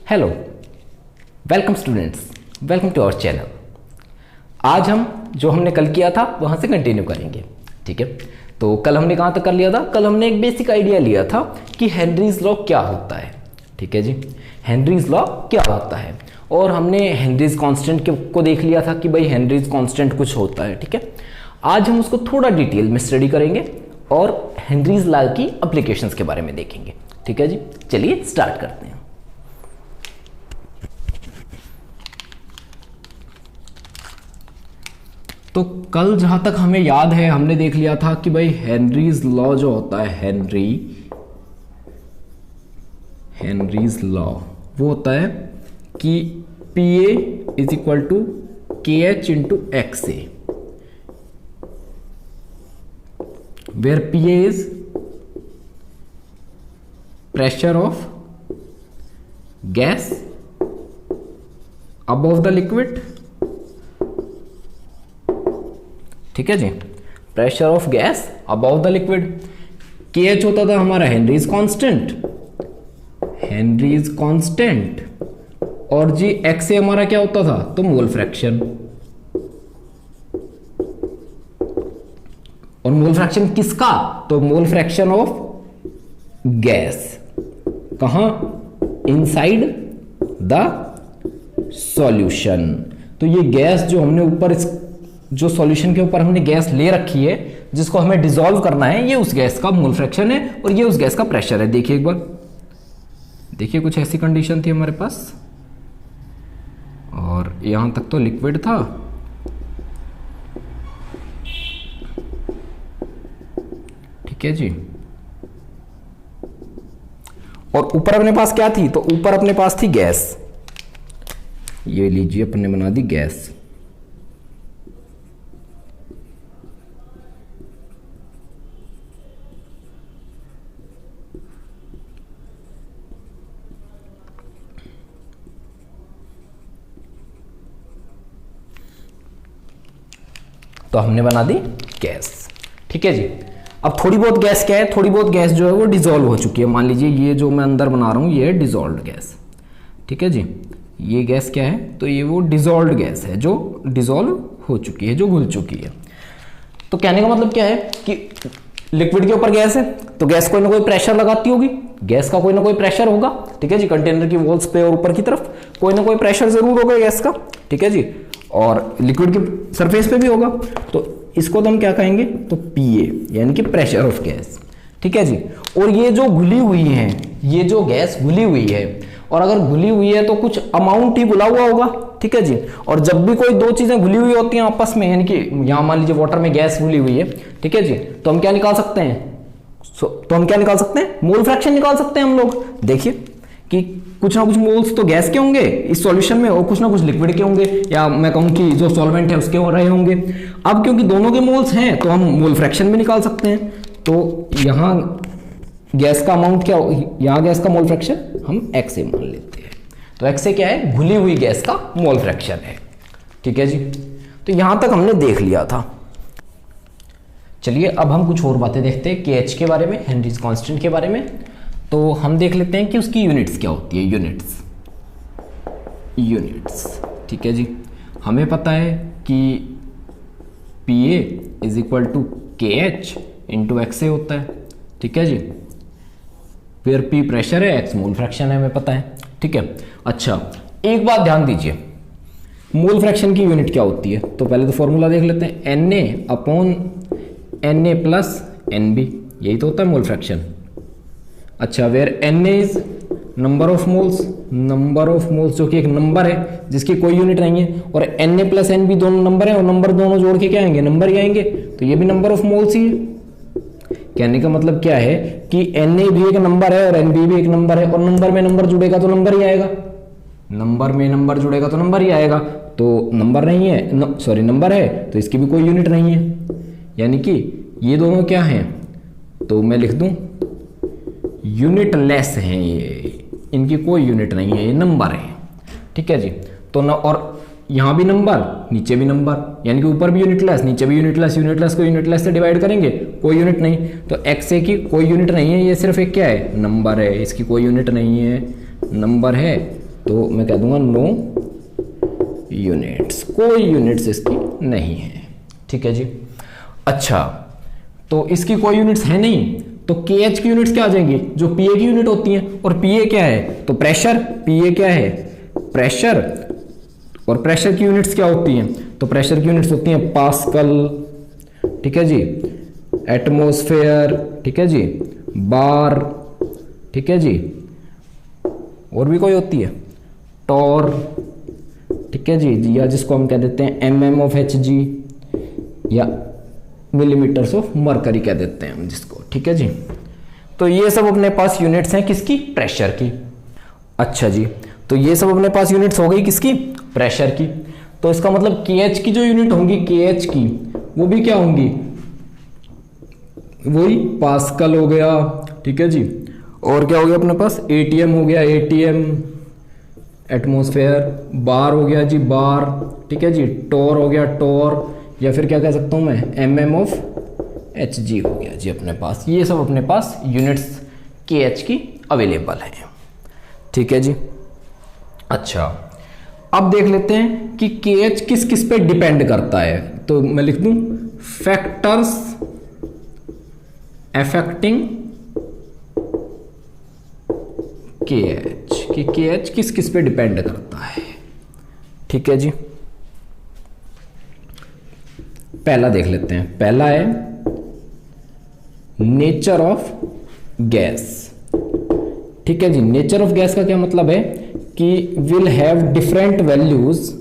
Hello, welcome students, welcome to our channel. आज हम जो हमने कल किया था वहाँ से कंटिन्यू करेंगे। ठीक है, तो कल हमने कहाँ तक कर लिया था? कल हमने एक बेसिक आइडिया लिया था कि हेनरीज लॉ क्या होता है। ठीक है जी, हेनरीज लॉ क्या होता है, और हमने हेनरीज कांस्टेंट को देख लिया था कि भाई हेनरीज कांस्टेंट कुछ होता है। ठीक है, आज हम उसको थोड़ा डिटेल में स्टडी करेंगे और हेनरीज लॉ की एप्लीकेशंस के बारे में देखेंगे। ठीक है जी, चलिए स्टार्ट करते हैं। तो कल जहां तक हमें याद है हमने देख लिया था कि भाई हेनरीज लॉ जो होता है, हेनरीज लॉ वो होता है कि P A is equal to K H into X A, where P A is pressure of gas above the liquid. ठीक है जी, pressure of gas above the liquid. K H होता था हमारा हेनरीज कांस्टेंट, और जी एक्स से हमारा क्या होता था? तो मोल फ्रैक्शन। और मोल फ्रैक्शन किसका? तो मोल फ्रैक्शन ऑफ गैस। कहां? Inside the solution. तो ये गैस जो हमने ऊपर जो सॉल्यूशन के ऊपर हमने गैस ले रखी है जिसको हमें डिसॉल्व करना है, ये उस गैस का मोल फ्रैक्शन है और ये उस गैस का प्रेशर है। देखिए एक बार, देखिए कुछ ऐसी कंडीशन थी हमारे पास और यहां तक तो लिक्विड था, ठीक है जी। और ऊपर अपने पास क्या थी? तो ऊपर अपने पास थी गैस। ये लीजिए, अपने बना दी गैस। तो हमने बना दी गैस। ठीक है जी, अब थोड़ी बहुत गैस क्या है? थोड़ी बहुत गैस जो है वो डिसॉल्व हो चुकी है। मान लीजिए ये जो मैं अंदर बना रहा हूं ये है डिसॉल्व्ड गैस। ठीक है जी, ये गैस क्या है? तो ये वो डिसॉल्व्ड गैस है जो डिसॉल्व हो चुकी है, जो घुल चुकी है। तो कहने का मतलब क्या है कि लिक्विड के ऊपर गैस है तो गैस कोई ना कोई प्रेशर लगाती होगी, गैस का कोई ना कोई प्रेशर होगा। ठीक है जी, कंटेनर की वॉल्स पे और ऊपर की तरफ कोई ना कोई प्रेशर जरूर होगा गैस का। ठीक है जी, और लिक्विड के सरफेस पे भी होगा। तो इसको तो हम क्या कहेंगे? तो पीए, यानी कि प्रेशर ऑफ गैस। ठीक है जी, और ये जो घुली हुई है, ये जो गैस घुली हुई है, और अगर घुली हुई है तो कुछ अमाउंट ही घुला हुआ होगा। ठीक है जी, और जब भी कोई दो चीजें घुली हुई होती हैं आपस में, यानी कि यहां मान लीजिए वाटर में गैस घुली हुई है, ठीक है जी, तो हम क्या निकाल सकते हैं? तो हम क्या निकाल सकते हैं? मोल फ्रैक्शन निकाल सकते हैं हम लोग। देखिए कि कुछ ना कुछ मोल्स तो गैस के होंगे इस सॉल्यूशन में और कुछ ना कुछ लिक्विड के होंगे, या मैं कहूं कि जो सॉल्वेंट है उसके हो रहे होंगे। अब क्योंकि दोनों के मोल्स हैं तो हम मोल फ्रैक्शन भी निकाल सकते हैं। तो यहां गैस का अमाउंट क्या हो, यहां गैस का मोल फ्रैक्शन हम एक्स से मान लेते हैं। तो एक्स से क्या है? घुली हुई गैस का मोल फ्रैक्शन है। ठीक है जी, तो यहां तक हमने देख लिया था। चलिए अब हम कुछ और बातें देखते हैं के एच के बारे में, हेनरीज कांस्टेंट के बारे में। तो हम देख लेते हैं कि उसकी यूनिट्स क्या होती है। यूनिट्स, ठीक है जी, हमें पता है कि P A is equal to K H into X A होता है। ठीक है जी, फिर पी प्रेशर है, एक्स मोल फ्रैक्शन है, हमें पता है। ठीक है, अच्छा एक बात ध्यान दीजिए, मोल फ्रैक्शन की यूनिट क्या होती है? तो पहले तो फॉर्मूला देख लेते हैं, N A upon N A plus N B, यही तो होता है मोल फ्रैक्शन। अच्छा, where N A is number of moles जो कि एक नंबर है जिसकी कोई यूनिट नहीं है, और N A plus N B दोनों नंबर है, और नंबर दोनों जोड़ के क्या आएंगे? नंबर ही आएंगे। तो ये भी नंबर ऑफ मोल्स ही है। कहने का मतलब क्या है कि एन ए भी एक नंबर है और एन बी भी एक नंबर है, और नंबर में नंबर जुड़ेगा तो नंबर ही आएगा, नंबर में नंबर जुड़ेगा तो नंबर ही आएगा। तो नंबर नहीं है, नंबर है तो इसकी भी कोई यूनिट नहीं है, यानी कि ये दोनों क्या हैं? तो मैं लिख दूं यूनिट लेस हैं, ये इनकी कोई यूनिट नहीं है, ये नंबर है। ठीक है जी, तो न, और यहां भी नंबर नीचे भी नंबर, यानी कि ऊपर भी यूनिटलेस नीचे भी यूनिटलेस, यूनिटलेस को यूनिटलेस से डिवाइड करेंगे, कोई यूनिट नहीं। तो एक्स ए की कोई यूनिट नहीं है, ये सिर्फ एक क्या है? नंबर है, इसकी कोई यूनिट नहीं है, नंबर है। तो मैं कह दूंगा नो यूनिट्स, कोई यूनिट्स इसकी नहीं है। ठीक है जी। अच्छा, तो इसकी कोई यूनिट्स है नहीं, तो KH की यूनिट्स क्या आ जाएंगी, जो PA की यूनिट होती हैं। और PA क्या है, तो प्रेशर। PA क्या है, प्रेशर। और प्रेशर की यूनिट्स क्या होती हैं, तो प्रेशर की यूनिट्स होती हैं पास्कल, ठीक है जी, एटमॉस्फेयर, ठीक है जी, बार, ठीक है जी, और भी कोई होती है टॉर, ठीक है जी, या जिसको हम कह देते हैं mm ऑफ Hg, या मिलीमीटर्स ऑफ मरकरी कह देते हैं हम जिसको। ठीक है जी। तो ये सब अपने पास यूनिट्स हैं किसकी, प्रेशर की। अच्छा जी, तो ये सब अपने पास यूनिट्स हो गई किसकी, प्रेशर की। तो इसका मतलब KH की जो यूनिट होंगी, KH की, वो भी क्या होंगी, वही पास्कल हो गया। ठीक है जी। और क्या हो गया अपने पास, ATM हो गया, ATM एटमॉस्फेयर, बार हो गया जी, बार, ठीक है जी, टॉर हो गया, टॉर, या फिर क्या कह सकता हूं मैं, mm ऑफ Hg हो गया जी अपने पास। ये सब अपने पास यूनिट्स KH की अवेलेबल है। ठीक है जी। अच्छा, अब देख लेते हैं कि KH किस किस पे डिपेंड करता है। तो मैं लिख दूं फैक्टर्स अफेक्टिंग KH, कि KH किस किस पे डिपेंड करता है। ठीक है जी। पहला देख लेते हैं, पहला है नेचर ऑफ गैस। ठीक है जी। नेचर ऑफ गैस का क्या मतलब है कि will have different values,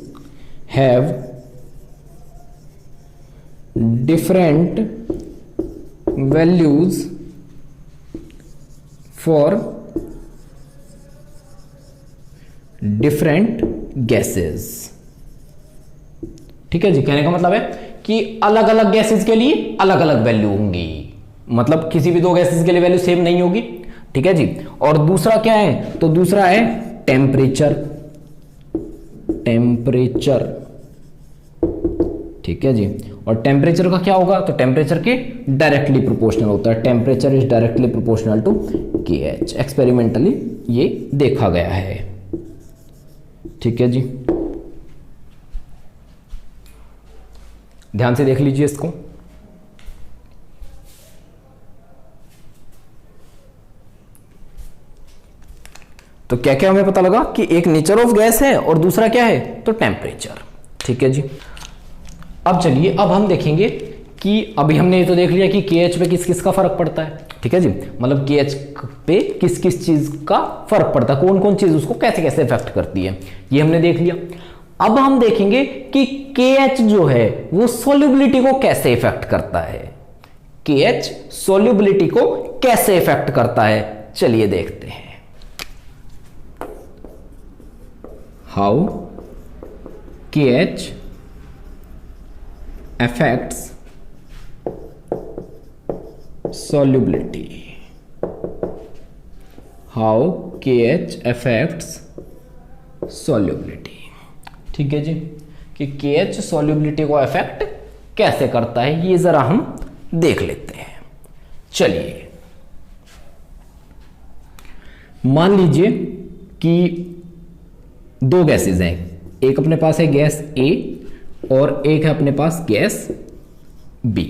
have different values for different gases. ठीक है जी। कहने का मतलब है कि अलग अलग गैसेस के लिए अलग अलग वैल्यू होंगी, मतलब किसी भी दो गैसेस के लिए वैल्यू सेम नहीं होगी। ठीक है जी। और दूसरा क्या है, तो दूसरा है टेम्परेचर। टेम्परेचर, ठीक है जी। और टेम्परेचर का क्या होगा, तो टेम्परेचर के डायरेक्टली प्रोपोर्शनल होता है। Temperature is directly proportional to KH। Experimentally ये देखा गया है। ठीक है जी। ध्यान से देख लीजिए इसको। तो क्या क्या हमें पता लगा कि एक नेचर ऑफ गैस है और दूसरा क्या है, तो टेम्परेचर। ठीक है जी। अब चलिए, अब हम देखेंगे कि अभी हमने ये तो देख लिया कि KH पे किस किस का फर्क पड़ता है। ठीक है जी, मतलब KH पे किस किस चीज का फर्क पड़ता है, कौन कौन चीज उसको कैसे कैसे इफेक्ट करती है, ये हमने देख लिया। अब हम देखेंगे कि KH जो है वो सोल्यूबिलिटी को कैसे इफेक्ट करता है। KH सोल्यूबिलिटी को कैसे इफेक्ट करता है, चलिए देखते हैं। How KH affects solubility, how KH affects solubility। ठीक है जी, कि KH solubility को अफेक्ट कैसे करता है, ये जरा हम देख लेते हैं। चलिए, मान लीजिए कि दो गैसेस हैं, एक अपने पास है गैस A और एक है अपने पास गैस B।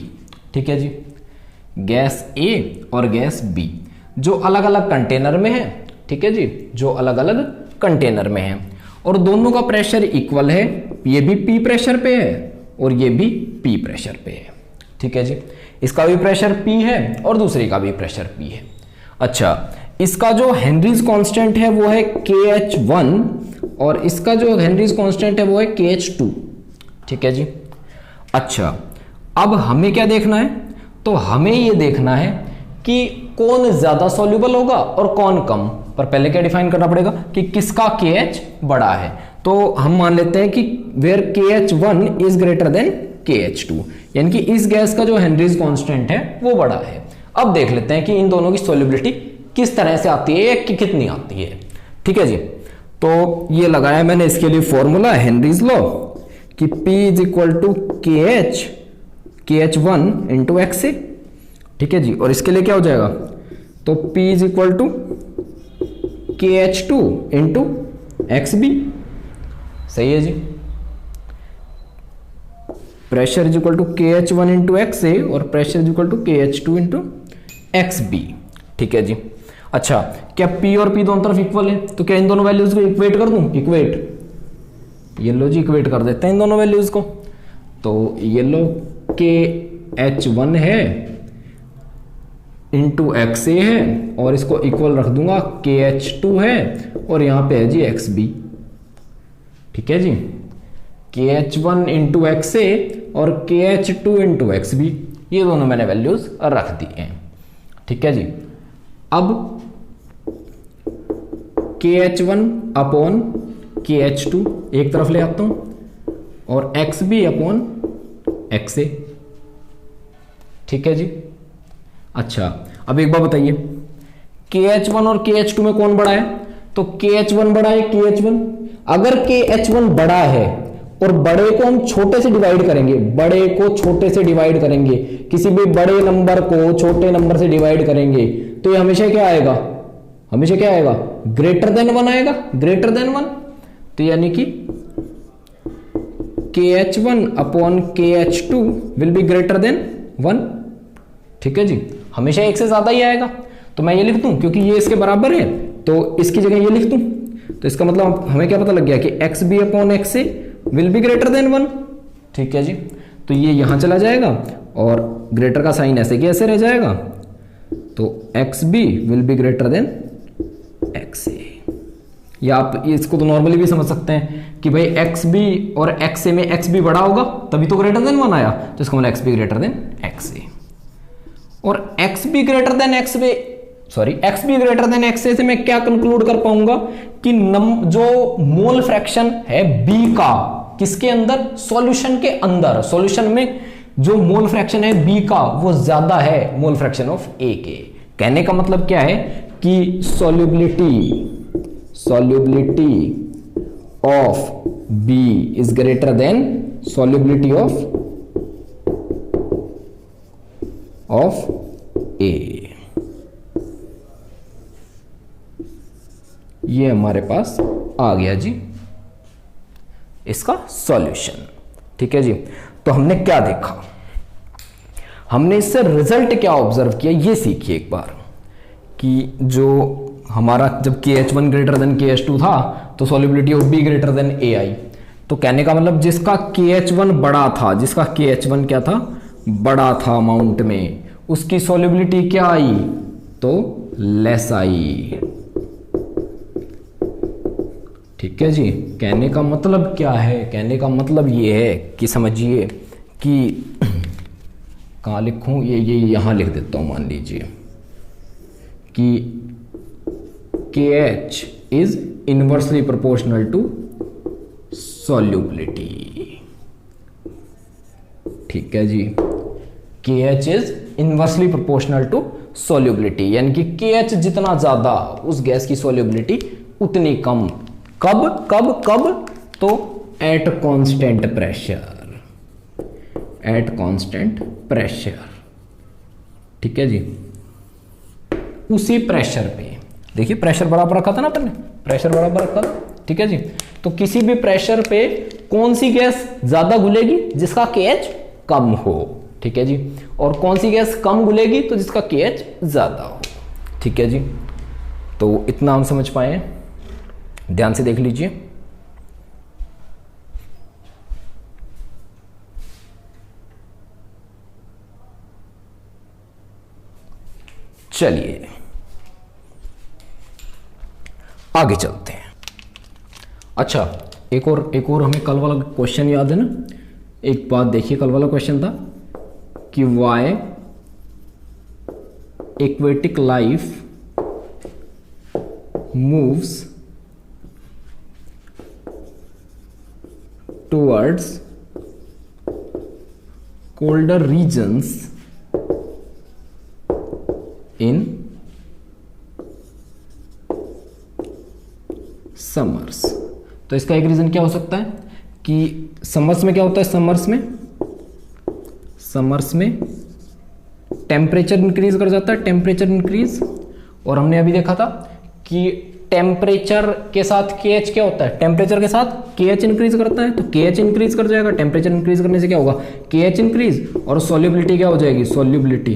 ठीक है जी, गैस A और गैस B जो अलग अलग कंटेनर में है। ठीक है जी, जो अलग अलग कंटेनर में है और दोनों का प्रेशर इक्वल है। ये भी P प्रेशर पे है और ये भी P प्रेशर पे है। ठीक है जी, इसका भी प्रेशर P है और दूसरे का भी प्रेशर P है। अच्छा, इसका जो हेनरीज कांस्टेंट है वो है KH1 और इसका जो हेनरीज कांस्टेंट है वो है KH2। ठीक है जी। अच्छा, अब हमें क्या देखना है, तो हमें ये देखना है कि कौन ज्यादा सॉल्युबल होगा और कौन कम। पर पहले क्या डिफाइन करना पड़ेगा कि किसका KH बड़ा है। तो हम मान लेते हैं कि where KH1 is greater than KH2, यानी कि इस गैस का जो हेनरीज कांस्टेंट है वो बड़ा है। अब देख लेते हैं कि इन दोनों की सॉल्युबिलिटी किस तरह से आती है या कि कितनी आती है। ठीक है जी, तो ये लगाया मैंने इसके लिए फॉर्मूला हेनरीज लॉ कि P is equal to KH1 into XA। ठीक है जी, और इसके लिए क्या हो जाएगा, तो P is equal to KH2 into X B. सही है जी। Pressure is equal to K H one into X A और pressure is equal to K H two into X B. ठीक है जी। अच्छा, क्या P और P दोनों तरफ इक्वल है, तो क्या इन दोनों वैल्यूज को इक्वेट कर दूं? इक्वेट, ये लो जी, इक्वेट कर देते हैं इन दोनों वैल्यूज को। तो ये लो के एच वन है इंटू एक्स ए है और इसको इक्वल रख दूंगा के एच टू है और यहां पे है जी एक्स बी। ठीक है जी। K H one into X A और K H two into X B, ये दोनों मैंने वैल्यूज रख दी हैं। ठीक है जी। अब के एच वन अपॉन के एच टू एक तरफ ले आता हूं और एक्स बी अपॉन एक्स ए। ठीक है जी। अच्छा, अब एक बार बताइए, के एच वन और के एच टू में कौन बड़ा है? तो के एच वन बड़ा है, के एच वन। अगर के एच वन बड़ा है और बड़े को हम छोटे से डिवाइड करेंगे, बड़े को छोटे से डिवाइड करेंगे, किसी भी बड़े नंबर को छोटे नंबर से डिवाइड करेंगे, तो ये हमेशा क्या आएगा? हमेशा क्या आएगा? ग्रेटर देन वन आएगा, ग्रेटर देन वन। तो यानी कि के एच वन अपॉन के H two will be greater than one. ठीक है जी। हमेशा एक से ज्यादा ही आएगा। तो मैं ये लिख दूं, क्योंकि ये इसके बराबर है तो इसकी जगह ये लिख दूं। तो इसका मतलब हमें क्या पता लग गया कि X B upon X A will be greater than one. ठीक है जी। तो ये यहां चला जाएगा और ग्रेटर का साइन ऐसे कि ऐसे रह जाएगा। तो X B will be greater than X A. या आप इसको तो नॉर्मली भी समझ सकते हैं कि भाई एक्स बी और एक्स ए में एक्स बी बड़ा होगा तभी तो ग्रेटर देन वन आया, तो इसका मतलब X B greater than X A. और X B greater than X B, sorry X B greater than X A से मैं क्या कंक्लूड कर पाऊंगा कि जो मोल फ्रैक्शन है बी का किसके अंदर? सॉल्यूशन के अंदर। सॉल्यूशन में जो मोल फ्रैक्शन है बी का वो ज्यादा है मोल फ्रैक्शन ऑफ ए के। कहने का मतलब क्या है कि solubility of B is greater than solubility of A। ये हमारे पास आ गया जी इसका सॉल्यूशन। ठीक है जी। तो हमने क्या देखा? हमने इससे रिजल्ट क्या ऑब्जर्व किया ये सीखिए एक बार, कि जो हमारा जब K H one greater than K H two था तो solubility of B greater than A आई। तो कहने का मतलब जिसका के एच वन बड़ा था, जिसका के एच वन क्या था? बड़ा था अमाउंट में, उसकी सॉल्युबिलिटी क्या आई? तो लेस आई। ठीक है जी। कहने का मतलब क्या है? कहने का मतलब ये है कि समझिए कि कहाँ लिखूं, ये यहां लिख देता हूं। मान लीजिए कि KH is inversely proportional to solubility। ठीक है जी। KH is inversely proportional to solubility, यानी कि KH जितना ज्यादा उस गैस की solubility उतनी कम। कब कब कब? तो at constant pressure, at constant pressure। ठीक है जी। उसी प्रेशर पे देखिए, प्रेशर बराबर रखा था ना अपन ने, प्रेशर बराबर रखा था। ठीक है जी। तो किसी भी प्रेशर पे कौन सी गैस ज्यादा घुलेगी? जिसका KH कम हो। ठीक है जी। और कौन सी गैस कम घुलेगी? तो जिसका KH ज्यादा हो। ठीक है जी। तो इतना हम समझ पाए हैं, ध्यान से देख लीजिए। चलिए आगे चलते हैं। अच्छा, एक और हमें कल वाला क्वेश्चन याद है ना? एक बात देखिए, कल वाला क्वेश्चन था कि why aquatic life moves towards colder regions in summers. तो इसका एक रीजन क्या हो सकता है कि समर्स में क्या होता है? समर्स में टेम्परेचर इंक्रीज कर जाता है, टेम्परेचर इंक्रीज। और हमने अभी देखा था कि टेम्परेचर के साथ KH क्या होता है, टेम्परेचर के साथ KH इंक्रीज करता है, तो KH इंक्रीज कर जाएगा, टेम्परेचर इंक्रीज करने से क्या होगा, KH इंक्रीज, और सॉल्युबिलिटी क्या हो जाएगी, सॉल्युबिलिटी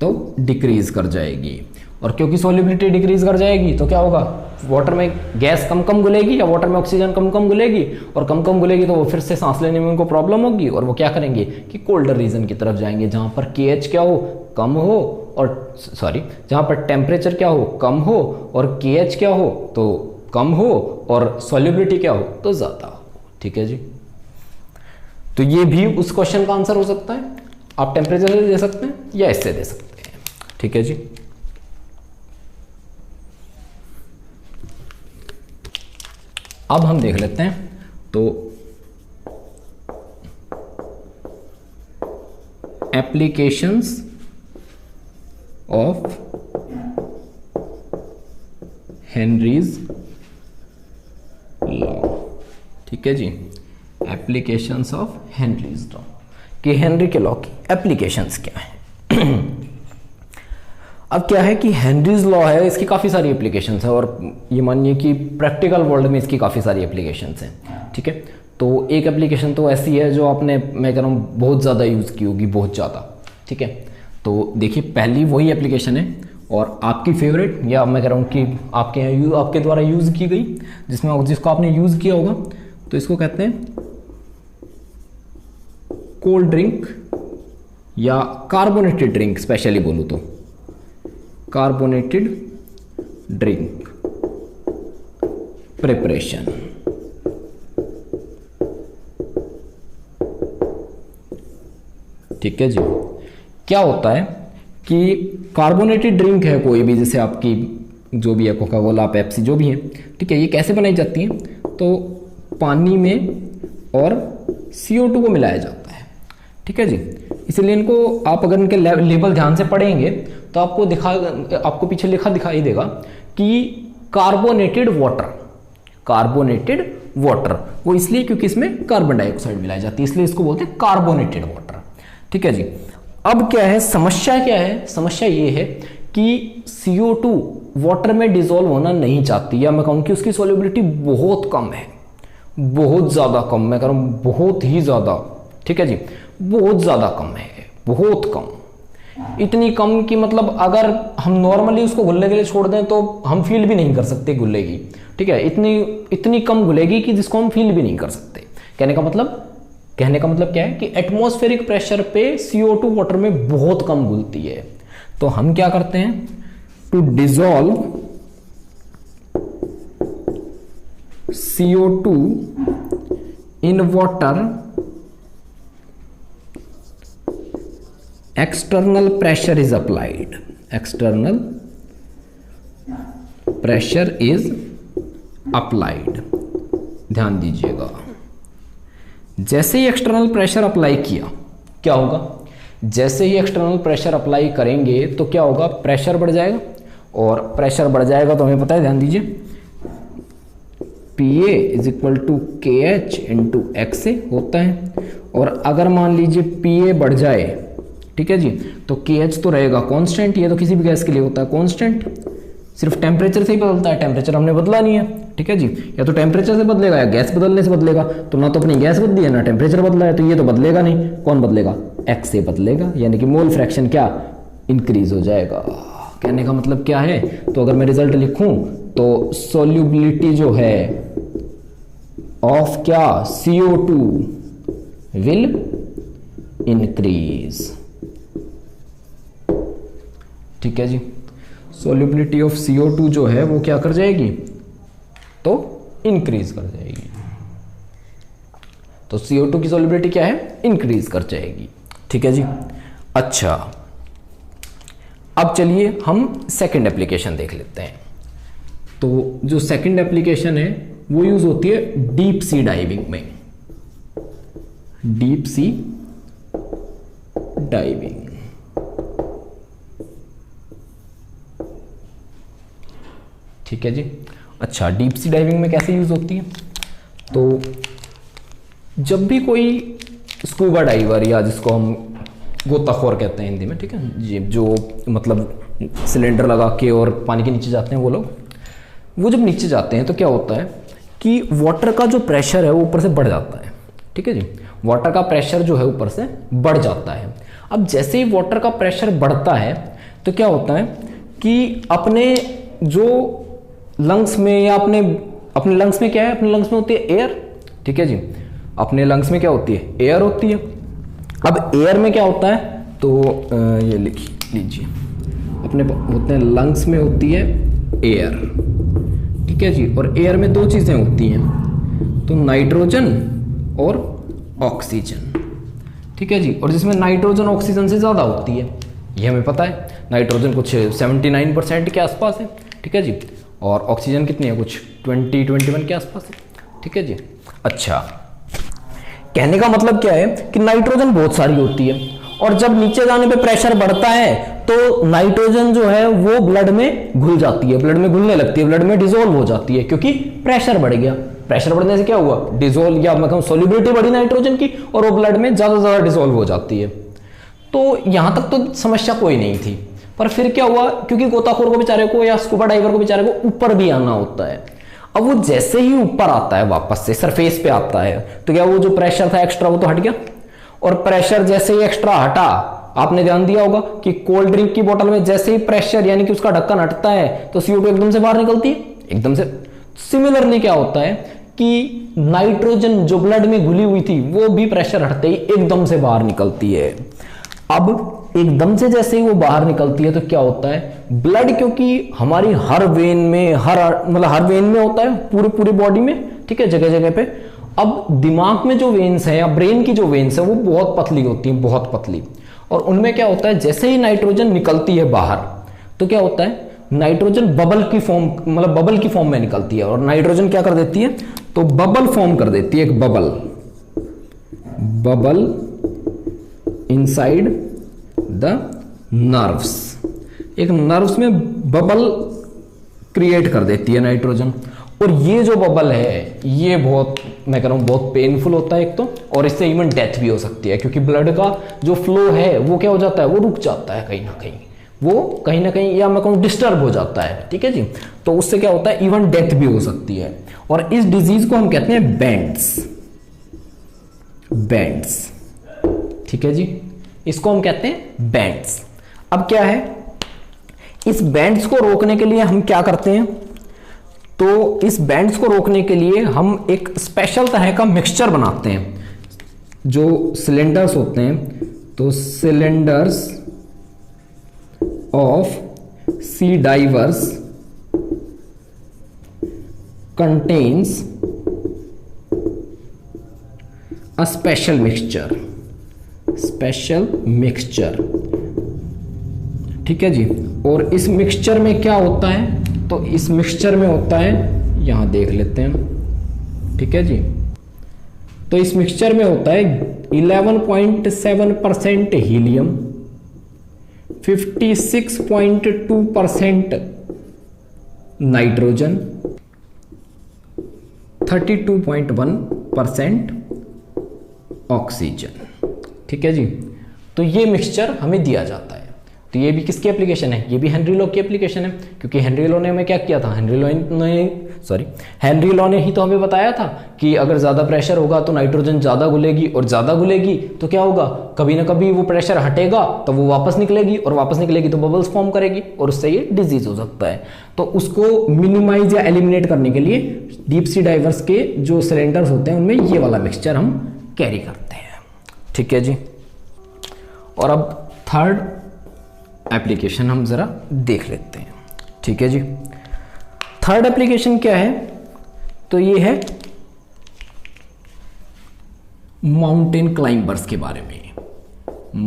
तो डिक्रीज कर जाएगी। और क्योंकि सॉल्युबिलिटी डिक्रीज कर जाएगी तो क्या होगा, वाटर में गैस कम कम घुलेगी या वाटर में ऑक्सीजन कम कम घुलेगी, और कम कम घुलेगी तो वो फिर से सांस लेने में उनको प्रॉब्लम होगी, और वो क्या करेंगे कि कोल्डर रीजन की तरफ जाएंगे जहां पर KH क्या हो, कम हो, और सॉरी जहां पर टेम्परेचर क्या हो, कम हो, और KH क्या हो तो कम हो, और सॉल्युबिलिटी क्या हो तो ज्यादा हो। ठीक है जी, तो ये भी उस क्वेश्चन का आंसर हो सकता है। आप टेम्परेचर से दे सकते हैं या इससे दे सकते हैं। ठीक है जी, अब हम देख लेते हैं तो एप्लीकेशंस ऑफ हेनरीज लॉ। ठीक है जी, एप्लीकेशंस ऑफ हेनरीज लॉ कि हेनरी के लॉ की एप्लीकेशंस क्या है। अब क्या है कि हेनरीज लॉ है, इसकी काफ़ी सारी एप्लीकेशंस है, और ये मानिए कि प्रैक्टिकल वर्ल्ड में इसकी काफ़ी सारी एप्लीकेशंस हैं। ठीक है, तो एक एप्लीकेशन तो ऐसी है जो आपने, मैं कह रहा हूँ, बहुत ज़्यादा यूज़ की होगी, बहुत ज़्यादा। ठीक है, तो देखिए पहली वही एप्लीकेशन है और आपकी फेवरेट, या मैं कह रहा हूँ कि आपके यहाँ आपके द्वारा यूज़ की गई, जिसको आपने यूज़ किया होगा, तो इसको कहते हैं कोल्ड ड्रिंक या कार्बोनेटेड ड्रिंक, स्पेशली बोलूँ तो कार्बोनेटेड ड्रिंक प्रिपरेशन। ठीक है जी, क्या होता है कि कार्बोनेटेड ड्रिंक है कोई भी, जैसे आपकी जो भी है कोका कोला, पेप्सी, जो भी है। ठीक है, ये कैसे बनाई जाती है, तो पानी में और CO2 को मिलाया जाता है। ठीक है जी, इसलिए इनको आप अगर इनके लेबल ध्यान से पढ़ेंगे तो आपको पीछे लिखा दिखाई देगा कि कार्बोनेटेड वाटर, कार्बोनेटेड वाटर, वो इसलिए क्योंकि इसमें कार्बन डाइऑक्साइड मिलाई जाती है, इसलिए इसको बोलते हैं कार्बोनेटेड वाटर। ठीक है जी, अब क्या है, समस्या क्या है, समस्या ये है कि CO2 वाटर में डिसॉल्व होना नहीं चाहती, या मैं कहूँ कि उसकी सॉल्युबिलिटी बहुत कम है, बहुत ज़्यादा कम, मैं कह रहा हूँ बहुत ही ज़्यादा। ठीक है जी, बहुत ज़्यादा कम है, बहुत कम, इतनी कम कि मतलब अगर हम नॉर्मली उसको घुलने के लिए छोड़ दें तो हम फील भी नहीं कर सकते घुलेगी। ठीक है, इतनी कम घुलेगी कि जिसको हम फील भी नहीं कर सकते। कहने का मतलब क्या है कि एटमॉस्फेरिक प्रेशर पे CO2 वाटर में बहुत कम घुलती है। तो हम क्या करते हैं, to dissolve CO2 in water, external pressure is applied, external pressure is applied। ध्यान दीजिएगा, जैसे ही एक्सटर्नल प्रेशर अप्लाई किया क्या होगा, जैसे ही एक्सटर्नल प्रेशर अप्लाई करेंगे तो क्या होगा, प्रेशर बढ़ जाएगा, और प्रेशर बढ़ जाएगा तो हमें पता है, ध्यान दीजिए, PA is equal to KH into XA होता है। और अगर मान लीजिए PA बढ़ जाए, ठीक है जी, तो KH तो रहेगा कांस्टेंट, ये तो किसी भी गैस के लिए होता है कांस्टेंट, सिर्फ टेम्परेचर से ही बदलता है, टेम्परेचर हमने बदला नहीं है। ठीक है जी, या तो टेम्परेचर से बदलेगा या गैस बदलने से बदलेगा, तो ना तो अपनी गैस बदली है ना टेम्परेचर बदला है, तो ये तो बदलेगा नहीं। कौन बदलेगा, X से बदलेगा, यानी कि मोल फ्रैक्शन क्या इंक्रीज हो जाएगा। कहने का मतलब क्या है, तो अगर मैं रिजल्ट लिखूं तो सॉल्युबिलिटी जो है ऑफ क्या, CO2 विल इंक्रीज। ठीक है जी, सॉल्युबिलिटी ऑफ CO2 जो है वो क्या कर जाएगी, तो इंक्रीज कर जाएगी। तो CO2 की सॉल्युबिलिटी क्या है, इंक्रीज कर जाएगी। ठीक है जी, अच्छा अब चलिए हम सेकंड एप्लीकेशन देख लेते हैं। तो जो सेकंड एप्लीकेशन है वो यूज होती है डीप सी डाइविंग में, डीप सी डाइविंग। ठीक है जी, अच्छा डीप सी डाइविंग में कैसे यूज होती है, तो जब भी कोई स्कूबा डाइवर, या जिसको हम गोताखोर कहते हैं हिंदी में, ठीक है जी, जो मतलब सिलेंडर लगा के और पानी के नीचे जाते हैं वो लोग, वो जब नीचे जाते हैं तो क्या होता है कि वाटर का जो प्रेशर है वो ऊपर से बढ़ जाता है। ठीक है जी, वाटर का प्रेशर जो है ऊपर से बढ़ जाता है। अब जैसे ही वाटर का प्रेशर बढ़ता है तो क्या होता है कि अपने जो लंग्स में या अपने लंग्स में क्या है, अपने लंग्स में होती है एयर। ठीक है जी, अपने लंग्स में क्या होती है, एयर होती है। अब एयर में क्या होता है, तो ये लिख लीजिए, अपने होते हैं लंग्स में होती है एयर। ठीक है जी, और एयर में दो चीज़ें होती हैं, तो नाइट्रोजन और ऑक्सीजन। ठीक है जी, और जिसमें नाइट्रोजन ऑक्सीजन से ज़्यादा होती है, ये हमें पता है। नाइट्रोजन कुछ 79% के आसपास है। ठीक है जी, और ऑक्सीजन कितनी है, कुछ 20-21 के आसपास है। ठीक है जी, अच्छा, कहने का मतलब क्या है कि नाइट्रोजन बहुत सारी होती है, और जब नीचे जाने पे प्रेशर बढ़ता है तो नाइट्रोजन जो है वो ब्लड में घुल जाती है, ब्लड में घुलने लगती है, ब्लड में डिसॉल्व हो जाती है, क्योंकि प्रेशर बढ़ गया। प्रेशर बढ़ने से क्या हुआ, डिसॉल्व या मैं कहूं सोल्युबिलिटी बढ़ी नाइट्रोजन की, और वो ब्लड में ज्यादा से ज्यादा डिसॉल्व हो जाती है। तो यहां तक तो समस्या कोई नहीं थी, पर फिर क्या हुआ, क्योंकि गोताखोर को बेचारे को या स्कूबा डाइवर को बेचारे को ऊपर भी आना होता है। अब वो जैसे ही ऊपर आता है, वापस से सरफेस पे आता है, तो क्या वो जो प्रेशर था एक्स्ट्रा वो तो हट गया, और प्रेशर जैसे ही एक्स्ट्रा हटा, आपने ध्यान दिया होगा कि कोल्ड ड्रिंक की बोतल में जैसे ही प्रेशर यानी कि उसका ढक्कन हटता है तो CO2 एकदम से बाहर निकलती है, एकदम से। सिमिलरली क्या होता है कि नाइट्रोजन जो ब्लड में घुली हुई थी वो भी प्रेशर हटते ही एकदम से बाहर निकलती है। अब एकदम से जैसे ही वो बाहर निकलती है तो क्या होता है, ब्लड क्योंकि हमारी हर वेन में, हर वेन में होता है, पूरे बॉडी में, ठीक है, जगह जगह पे। अब दिमाग में जो वेन्स है या ब्रेन की जो वेन्स है वो बहुत पतली होती है, बहुत पतली, और उनमें क्या होता है, जैसे ही नाइट्रोजन निकलती है बाहर तो क्या होता है, नाइट्रोजन बबल की फॉर्म में निकलती है, और नाइट्रोजन क्या कर देती है, तो बबल फॉर्म कर देती है, एक बबल इनसाइड द नर्व्स, एक नर्व्स में बबल क्रिएट कर देती है नाइट्रोजन। और ये जो बबल है ये बहुत, मैं कह रहा हूं, बहुत पेनफुल होता है एक तो, और इससे इवन डेथ भी हो सकती है, क्योंकि ब्लड का जो फ्लो है वो क्या हो जाता है, वो रुक जाता है कहीं ना कहीं, वो कहीं ना कहीं, या मैं कहूँ डिस्टर्ब हो जाता है। ठीक है जी, तो उससे क्या होता है, इवन डेथ भी हो सकती है। और इस डिजीज को हम कहते हैं बैंड्स। ठीक है जी, इसको हम कहते हैं बैंड्स। अब क्या है, इस बैंड्स को रोकने के लिए हम क्या करते हैं, तो इस बैंड्स को रोकने के लिए हम एक स्पेशल तरह का मिक्सचर बनाते हैं। जो सिलेंडर्स होते हैं, तो cylinders of sea divers contains a special mixture. ठीक है जी, और इस मिक्सचर में क्या होता है, तो इस मिक्सचर में होता है, यहां देख लेते हैं। ठीक है जी, तो इस मिक्सचर में होता है 11.7% हीलियम, 56.2% नाइट्रोजन, 32.1% ऑक्सीजन। ठीक है जी, तो ये मिक्सचर हमें दिया जाता है। तो ये भी किसकी एप्लीकेशन है, ये भी हेनरी लॉ की एप्लीकेशन है, क्योंकि हेनरी लॉ ने हमें क्या किया था, हेनरी लॉ ने ही तो हमें बताया था कि अगर ज़्यादा प्रेशर होगा तो नाइट्रोजन ज़्यादा घुलेगी, और ज़्यादा घुलेगी तो क्या होगा, कभी ना कभी वो प्रेशर हटेगा तो वो वापस निकलेगी, और वापस निकलेगी तो बबल्स फॉर्म करेगी, और उससे ये डिजीज हो सकता है। तो उसको मिनिमाइज या एलिमिनेट करने के लिए डीप सी डाइवर्स के जो सिलेंडर्स होते हैं उनमें ये वाला मिक्सचर हम कैरी करते हैं। ठीक है जी, और अब थर्ड एप्लीकेशन हम जरा देख लेते हैं। ठीक है जी, थर्ड एप्लीकेशन क्या है, तो ये है माउंटेन क्लाइंबर्स के बारे में।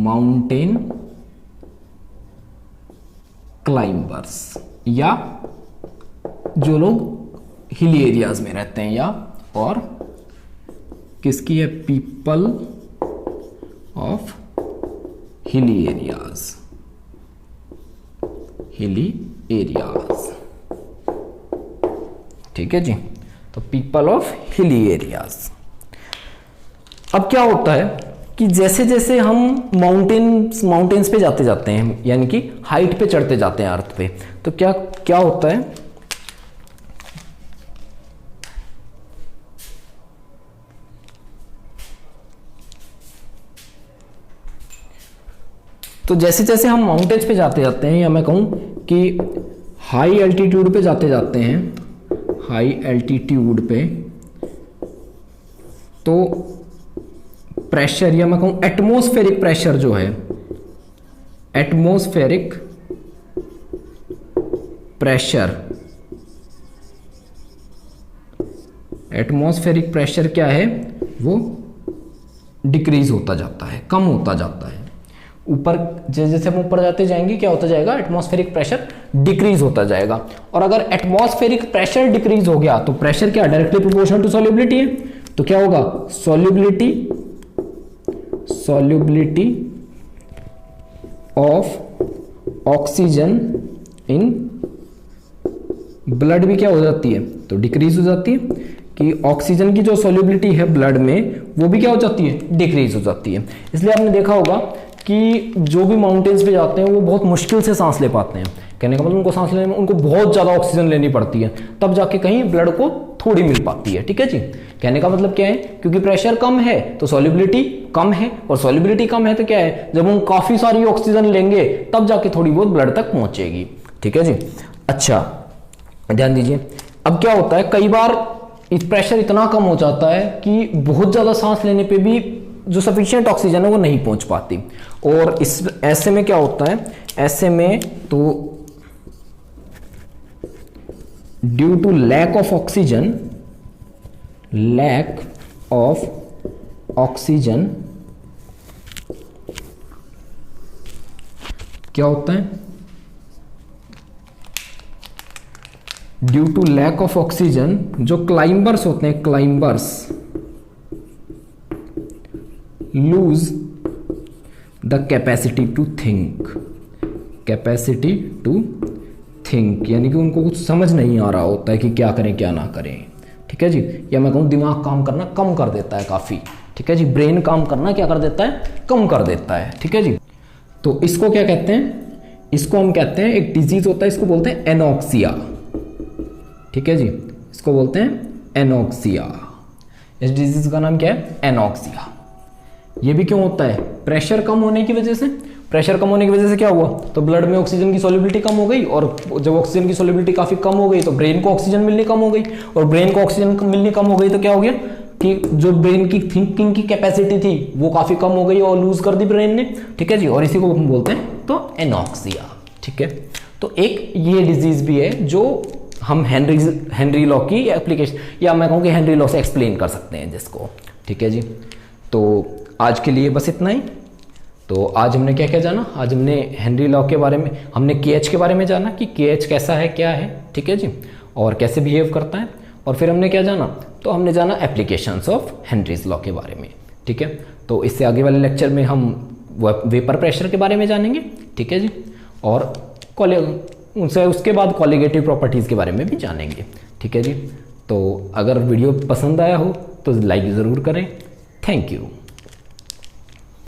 माउंटेन क्लाइंबर्स, या जो लोग हिली एरियाज में रहते हैं, या और किसकी है, पीपल ऑफ हिली एरियाज। ठीक है जी, तो पीपल ऑफ हिली एरियाज। अब क्या होता है कि जैसे जैसे हम माउंटेन्स पे जाते जाते हैं, यानी कि हाइट पे चढ़ते जाते हैं अर्थ पे, तो क्या क्या होता है, तो जैसे जैसे हम माउंटेन्स पे जाते जाते हैं, या मैं कहूँ कि हाई एल्टीट्यूड पे जाते जाते हैं, हाई एल्टीट्यूड पे, तो प्रेशर, या मैं कहूँ एटमॉस्फेरिक प्रेशर जो है, एटमॉस्फेरिक प्रेशर, एटमॉस्फेरिक प्रेशर क्या है, वो डिक्रीज होता जाता है, कम होता जाता है। ऊपर जैसे जैसे हम ऊपर जाते जाएंगे क्या होता जाएगा, एटमॉस्फेरिक प्रेशर डिक्रीज होता जाएगा। और अगर एटमॉस्फेरिक प्रेशर डिक्रीज हो गया तो प्रेशर क्या डायरेक्टली प्रोपोर्शनल टू सॉल्युबिलिटी है, तो क्या होगा, solubility of oxygen in blood भी क्या हो जाती है, तो डिक्रीज हो जाती है, कि ऑक्सीजन की जो सॉल्युबिलिटी है ब्लड में वो भी क्या हो जाती है, डिक्रीज हो जाती है। इसलिए आपने देखा होगा कि जो भी माउंटेन्स पे जाते हैं वो बहुत मुश्किल से सांस ले पाते हैं। कहने का मतलब उनको सांस लेने में उनको बहुत ज़्यादा ऑक्सीजन लेनी पड़ती है, तब जाके कहीं ब्लड को थोड़ी मिल पाती है। ठीक है जी, कहने का मतलब क्या है, क्योंकि प्रेशर कम है तो सॉल्युबिलिटी कम है, और सॉल्युबिलिटी कम है तो क्या है, जब हम काफ़ी सारी ऑक्सीजन लेंगे तब जाके थोड़ी बहुत ब्लड तक पहुँचेगी। ठीक है जी, अच्छा ध्यान दीजिए। अब क्या होता है, कई बार प्रेशर इतना कम हो जाता है कि बहुत ज़्यादा सांस लेने पर भी जो सफिशिएंट ऑक्सीजन है वो नहीं पहुंच पाती, और इस ऐसे में क्या होता है, ऐसे में तो due to lack of oxygen क्या होता है, due to lack of oxygen जो क्लाइंबर्स होते हैं, climbers lose the capacity to think, capacity to think, यानी कि उनको कुछ समझ नहीं आ रहा होता है कि क्या करें क्या ना करें। ठीक है जी, या मैं कहूँ दिमाग काम करना कम कर देता है काफ़ी। ठीक है जी, ब्रेन काम करना क्या कर देता है, कम कर देता है। ठीक है जी, तो इसको क्या कहते हैं, इसको हम कहते हैं, एक डिजीज होता है, इसको बोलते हैं एनॉक्सिया। ठीक है जी, इसको बोलते हैं एनॉक्सिया। इस डिजीज का नाम क्या है, एनॉक्सिया। ये भी क्यों होता है, प्रेशर कम होने की वजह से। प्रेशर कम होने की वजह से क्या हुआ, तो ब्लड में ऑक्सीजन की सॉल्युबिलिटी कम हो गई, और जब ऑक्सीजन की सॉल्युबिलिटी काफी कम हो गई तो ब्रेन को ऑक्सीजन मिलनी कम हो गई, और ब्रेन को ऑक्सीजन मिलनी कम हो गई तो क्या हो गया कि जो ब्रेन की थिंकिंग की कैपेसिटी थी वो काफी कम हो गई और लूज कर दी ब्रेन ने। ठीक है जी, और इसी को हम बोलते हैं तो एनॉक्सिया। ठीक है, तो एक ये डिजीज भी है जो हम हेनरी लॉ की एप्लीकेशन, या मैं कहूँ कि हेनरी लॉ से एक्सप्लेन कर सकते हैं जिसको। ठीक है जी, तो आज के लिए बस इतना ही। तो आज हमने क्या क्या जाना, आज हमने हेनरी लॉ के बारे में, हमने केएच के बारे में जाना कि केएच कैसा है, क्या है। ठीक है जी, और कैसे बिहेव करता है। और फिर हमने क्या जाना, तो हमने जाना एप्लीकेशंस ऑफ हेनरीज लॉ के बारे में। ठीक है, तो इससे आगे वाले लेक्चर में हम वेपर प्रेशर के बारे में जानेंगे। ठीक है जी, और उनसे उसके बाद कॉलिगेटिव प्रॉपर्टीज़ के बारे में भी जानेंगे। ठीक है जी, तो अगर वीडियो पसंद आया हो तो लाइक ज़रूर करें। Thank you.